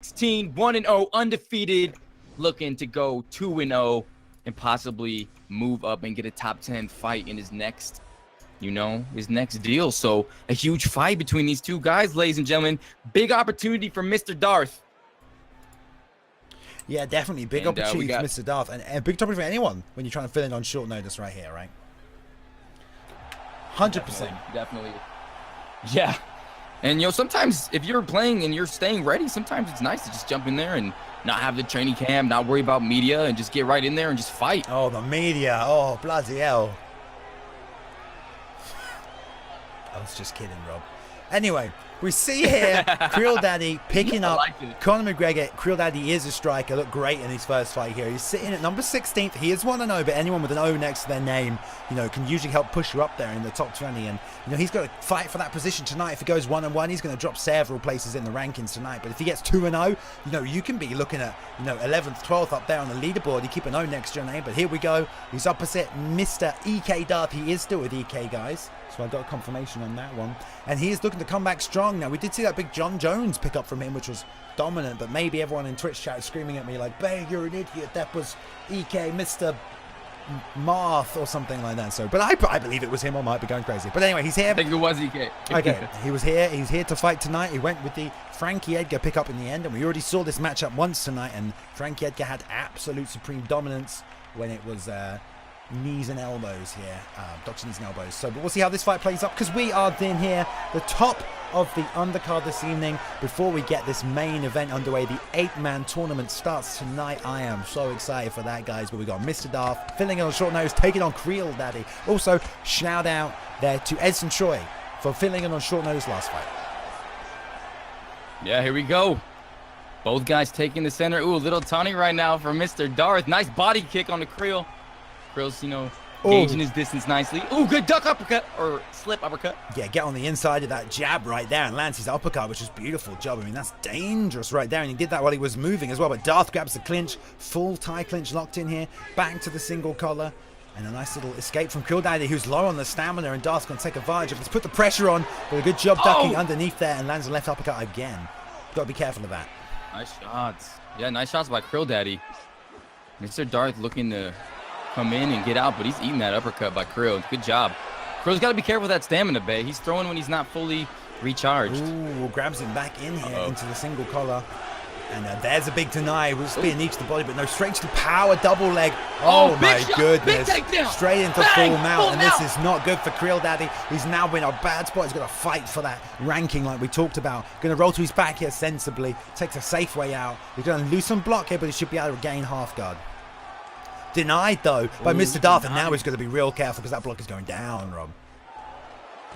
16, 1-0, undefeated, looking to go 2-0 and possibly move up and get a top 10 fight in his next, his next deal. So a huge fight between these two guys, ladies and gentlemen. Big opportunity for MrDarth. Yeah, definitely. Big opportunity for MrDarth. And a big opportunity for anyone when you're trying to fill in on short notice right here, right? 100%. Definitely. Yeah. And, sometimes if you're playing and you're staying ready, sometimes it's nice to just jump in there and not have the training camp, not worry about media, and just get right in there and just fight. Oh, the media. Oh, bloody hell. I was just kidding, Rob. Anyway, we see here CreelDaddy picking up Conor McGregor. CreelDaddy is a striker. Looked great in his first fight here. He's sitting at number 16th. He is 1-0, but anyone with an O next to their name, can usually help push you up there in the top 20. And, he's got to fight for that position tonight. If he goes 1-1, he's going to drop several places in the rankings tonight. But if he gets 2-0, you can be looking at, 11th, 12th up there on the leaderboard. You keep an O next to your name. But here we go. He's opposite Mr. EKDarth. He is still with EK, guys. So I got confirmation on that one. And he is looking to come back strong. Now, we did see that big John Jones pick up from him, which was dominant. But maybe everyone in Twitch chat is screaming at me like, "Bae, you're an idiot. That was EK, Mr. Marth," or something like that. So, but I believe it was him. I might be going crazy. But anyway, he's here. I think it was EK. Okay, he was here. He's here to fight tonight. He went with the Frankie Edgar pickup in the end. And we already saw this matchup once tonight. And Frankie Edgar had absolute supreme dominance when it was... knees and elbows here, Dr. Knees and Elbows. So, but we'll see how this fight plays up, because we are then here, the top of the undercard this evening, before we get this main event underway. The 8-man tournament starts tonight. I am so excited for that, guys. But we got MrDarth filling in on short nose, taking on CreelDaddy. Also, shout out there to Edson Troy for filling in on short nose last fight. Yeah, here we go. Both guys taking the center. Ooh, little Tony right now for MrDarth. Nice body kick on the Creel. Creel's, gauging his distance nicely. Ooh, good duck uppercut, or slip uppercut. Yeah, get on the inside of that jab right there and lands his uppercut, which is beautiful job. I mean, that's dangerous right there, and he did that while he was moving as well. But Darth grabs the clinch, full tie clinch locked in here, back to the single collar, and a nice little escape from CreelDaddy, who's low on the stamina, and Darth's going to take advantage of this. Put the pressure on, but a good job ducking underneath there, and lands a left uppercut again. Got to be careful of that. Nice shots. Yeah, nice shots by CreelDaddy. MrDarth looking to come in and get out, but he's eating that uppercut by Creel. Good job. Creel's got to be careful with that stamina, Bae. He's throwing when he's not fully recharged. Ooh, grabs him back in here into the single collar. And there's a big deny. Will just be a knee to the body, but no, straight to the power double leg. Oh my goodness. Straight into full mount, and this is not good for CreelDaddy. He's now in a bad spot. He's got to fight for that ranking like we talked about. Going to roll to his back here sensibly. Takes a safe way out. He's going to lose some block here, but he should be able to regain half guard. Denied though by MrDarth, and now he's going to be real careful because that block is going down, Rob.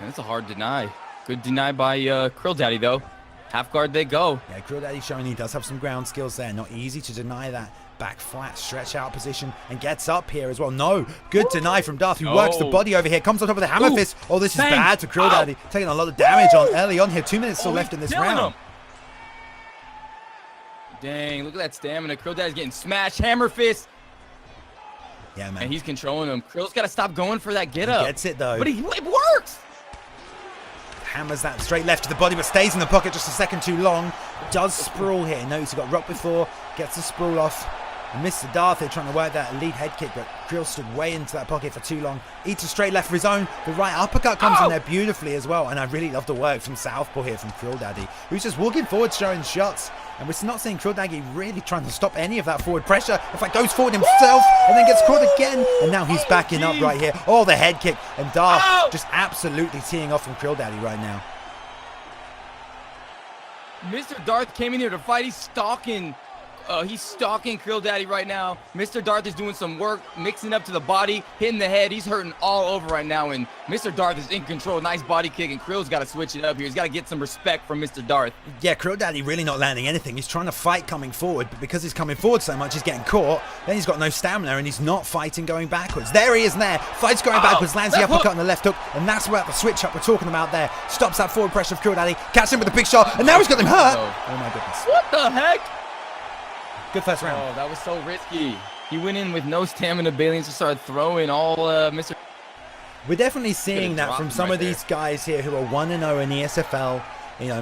And that's a hard deny. Good deny by CreelDaddy though. Half guard they go. Yeah, CreelDaddy showing he does have some ground skills there. Not easy to deny that back flat stretch out position, and gets up here as well. No, good deny from Darth, who works the body over here. Comes on top of the hammer fist. Oh, this is bad for CreelDaddy. Taking a lot of damage on early on here. 2 minutes still left in this round. Dang, look at that stamina. CreelDaddy's getting smashed. Hammer fist. Yeah, man. And he's controlling him. Creel's got to stop going for that get up. He gets it, though. But it works. Hammers that straight left to the body, but stays in the pocket just a second too long. Does sprawl here. Notice he got rocked before. Gets the sprawl off. MrDarth here trying to work that lead head kick, but Creel stood way into that pocket for too long. Eats a straight left for his own. The right uppercut comes in there beautifully as well. And I really love the work from Southpaw here from CreelDaddy, who's just walking forward, showing shots. And we're not seeing CreelDaddy really trying to stop any of that forward pressure. In fact, goes forward himself and then gets caught again. And now he's backing up right here. Oh, the head kick. And Darth just absolutely teeing off from CreelDaddy right now. MrDarth came in here to fight. He's stalking CreelDaddy right now. MrDarth is doing some work, mixing up to the body, hitting the head. He's hurting all over right now, and MrDarth is in control. Nice body kick, and Creel's got to switch it up here. He's got to get some respect from MrDarth. Yeah, CreelDaddy really not landing anything. He's trying to fight coming forward, but because he's coming forward so much, he's getting caught. Then he's got no stamina, and he's not fighting going backwards. There he is there. Fights going backwards, lands the uppercut on the left hook, and that's where the switch up we're talking about there. Stops that forward pressure of CreelDaddy, catches him with a big shot, and now he's got him hurt. Oh my goodness. What the heck? Good first round. Oh, that was so risky. He went in with no stamina. Bailey just started throwing all Mr. We're definitely seeing that from some of these guys here who are 1-0 in ESFL.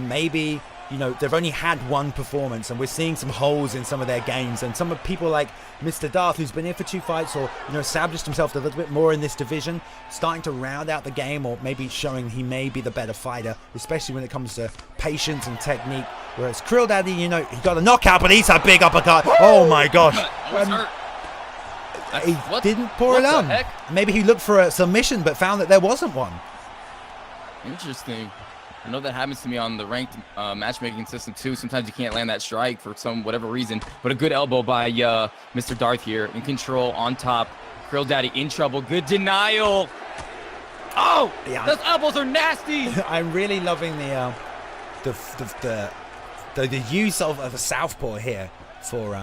Maybe you know, they've only had one performance, and we're seeing some holes in some of their games. And some of people like MrDarth, who's been here for 2 fights, or, you know, established himself a little bit more in this division, starting to round out the game, or maybe showing he may be the better fighter, especially when it comes to patience and technique. Whereas CreelDaddy, you know, he got a knockout, but he's a big uppercut. Oh my gosh. He didn't pour it on. Maybe he looked for a submission, but found that there wasn't one. Interesting. I know that happens to me on the ranked matchmaking system too. Sometimes you can't land that strike for whatever reason. But a good elbow by MrDarth here, in control, on top. CreelDaddy in trouble. Good denial. Oh, yeah. Those elbows are nasty. I'm really loving the use of a southpaw here for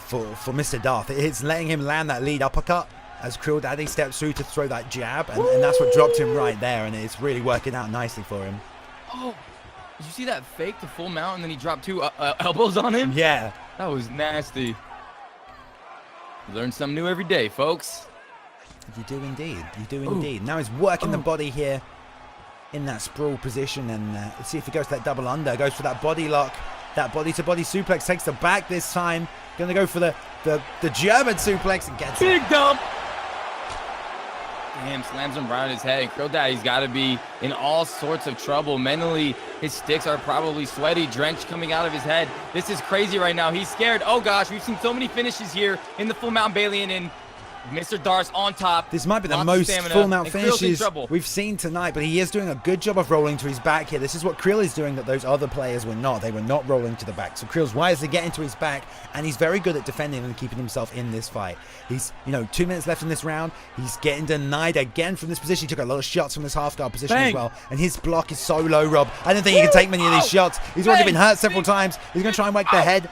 MrDarth. It's letting him land that lead uppercut as CreelDaddy steps through to throw that jab, and that's what dropped him right there, and it's really working out nicely for him. Oh, did you see that fake to full mount, and then he dropped 2 elbows on him? Yeah. That was nasty. Learn something new every day, folks. You do indeed. You do indeed. Now he's working the body here in that sprawl position, and let's see if he goes to that double under. Goes for that body lock. That body-to-body suplex, takes the back this time. Going to go for the German suplex and gets big dump. Damn, slams him right on his head. And CreelDaddy's got to be in all sorts of trouble. Mentally, his sticks are probably sweaty, drenched coming out of his head. This is crazy right now. He's scared. Oh, gosh, we've seen so many finishes here in the full mount Balian, and MrDarth's on top. This might be the most full mount finishes we've seen tonight, but he is doing a good job of rolling to his back here. This is what Creel is doing that those other players were not. They were not rolling to the back. So Creel's wisely getting to his back, and he's very good at defending and keeping himself in this fight. He's, you know, 2 minutes left in this round. He's getting denied again from this position. He took a lot of shots from this half guard position as well, and his block is so low, Rob. I don't think he can take many of these shots. He's already been hurt several times. He's going to try and whack the head,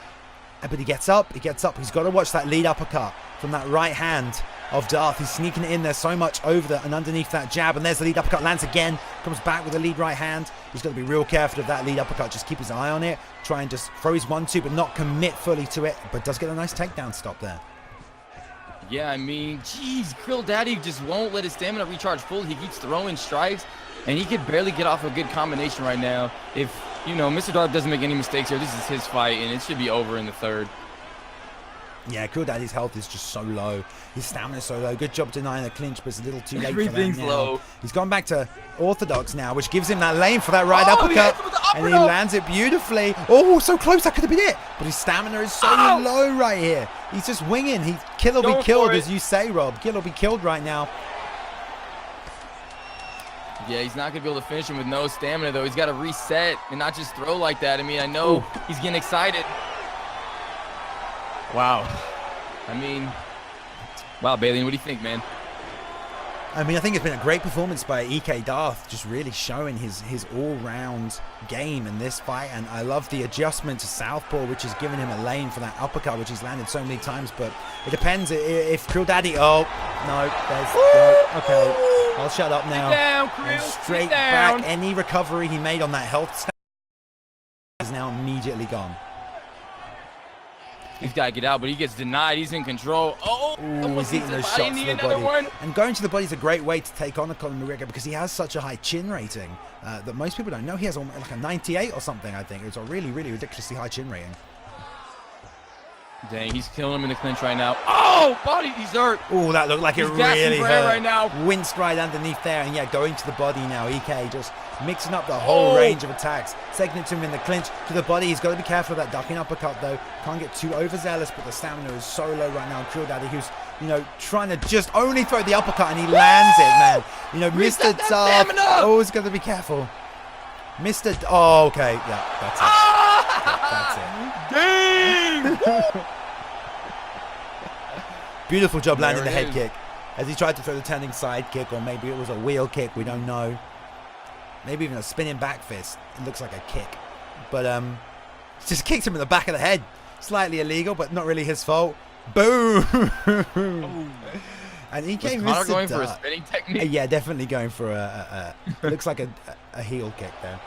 but he gets up. He gets up. He's got to watch that lead uppercut from that right hand of Darth. He's sneaking it in there so much over and underneath that jab, and there's the lead uppercut, lands again, comes back with the lead right hand. He's got to be real careful of that lead uppercut, just keep his eye on it, try and just throw his 1-2 but not commit fully to it, but does get a nice takedown stop there. Yeah, I mean, geez, CreelDaddy just won't let his stamina recharge fully. He keeps throwing strikes, and he could barely get off a good combination right now. If, you know, MrDarth doesn't make any mistakes here, this is his fight, and it should be over in the 3rd. Yeah, CreelDaddy's health is just so low. His stamina is so low. Good job denying the clinch, but it's a little too late Everything's for that now. low. He's gone back to orthodox now, which gives him that lane for that right uppercut. And he lands it beautifully. Oh, so close. That could have been it. But his stamina is so low right here. He's just winging. Kill will be killed, as you say, Rob. Kill will be killed right now. Yeah, he's not going to be able to finish him with no stamina, though. He's got to reset and not just throw like that. I mean, I know he's getting excited. Wow. I mean, wow, Balian, what do you think, man? I mean, I think it's been a great performance by EKDarth, just really showing his all-round game in this fight. And I love the adjustment to southpaw, which has given him a lane for that uppercut, which he's landed so many times. But it depends if CreelDaddy... Oh, no, there's... No, okay, I'll shut up now. Sit down, Creel. Straight back. Any recovery he made on that health stat is now immediately gone. He's got to get out, but he gets denied. He's in control. Oh, he's eating those shots to the body. And going to the body is a great way to take on a Conor McGregor because he has such a high chin rating that most people don't know. He has like a 98 or something, I think. It's a really, really ridiculously high chin rating. Dang, he's killing him in the clinch right now. Oh, body, he's hurt. Oh, that looked like it really hurt. Right now. Winced right underneath there, and yeah, going to the body now. EK just mixing up the whole range of attacks. Taking it to him in the clinch, to the body. He's got to be careful of that ducking uppercut, though. Can't get too overzealous, but the stamina is so low right now. CreelDaddy, who's, you know, trying to just only throw the uppercut, and he lands it, man. You know, MrDarth, always got to be careful. Oh, okay, yeah, that's it. That's it. Dang! Beautiful job landing the head kick as he tried to throw the turning side kick, or maybe it was a wheel kick, we don't know. Maybe even a spinning back fist. It looks like a kick, but just kicked him in the back of the head. Slightly illegal, but not really his fault. Boom! And he came Conor going for a spinning technique. Yeah, definitely going for a looks like a heel kick there.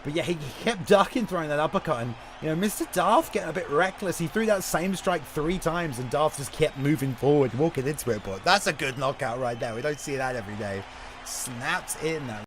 But yeah, he kept ducking, throwing that uppercut, and you know, MrDarth getting a bit reckless. He threw that same strike 3 times, and Darth just kept moving forward, walking into it. But that's a good knockout right there. We don't see that every day. Snaps in that.